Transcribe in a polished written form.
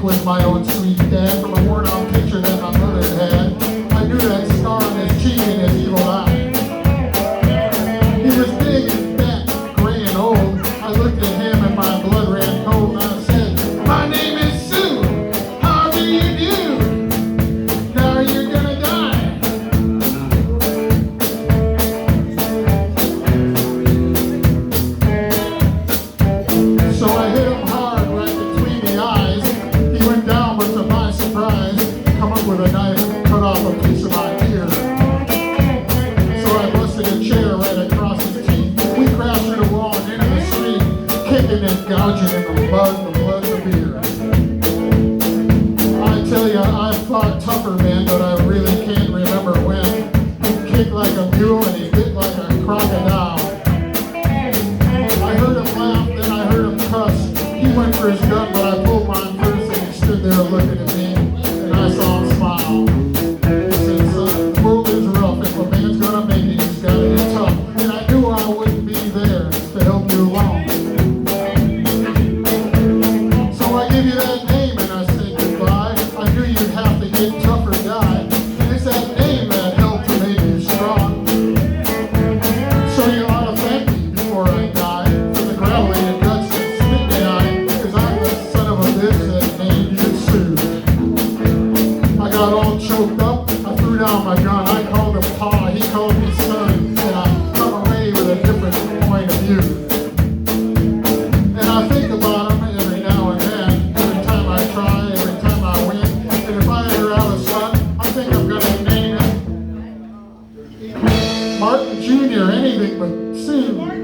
was my own sweet dad from a worn-out picture that my mother had. I knew that scar on his cheek and his evil eye. He was big and fat, gray and old. I looked at him and my blood ran cold, and I said, "My name is Sue. How do you do? Now you're gonna die." So I hit him hard right between the eyes. He went down, but to my surprise, come up with a knife and cut off a piece of my ear. So I busted a chair right across his teeth. We crashed through the wall and into the street, kicking and gouging in the blood of beer. I tell you, I've fought tougher men, but I really can't remember when. He kicked like a mule and he bit like a crocodile. I heard him laugh, then I heard him cuss. He went for his gun, but I pulled mine first, and he stood there looking at me, and I saw him smile. He said, "Son, the world is rough. If a man's gonna make it, he's gotta get tough." And I knew I wouldn't be there to help you along. So I give you that name and I say goodbye. I knew you'd have to get tougher, die. And it's that name that helped to make you strong. So you ought to thank me before I die for the gravelly and guts that spit in the eye, because I'm the son of a bitch that named you Sue. I got all choked up. I threw down my gun. I called him Pa. He called me son. And I come away with a different point of view. And I think about him every now and then. Every time I try, every time I win. And if I ever have a son, I think I'm going to name him Martin Jr., anything but Sue.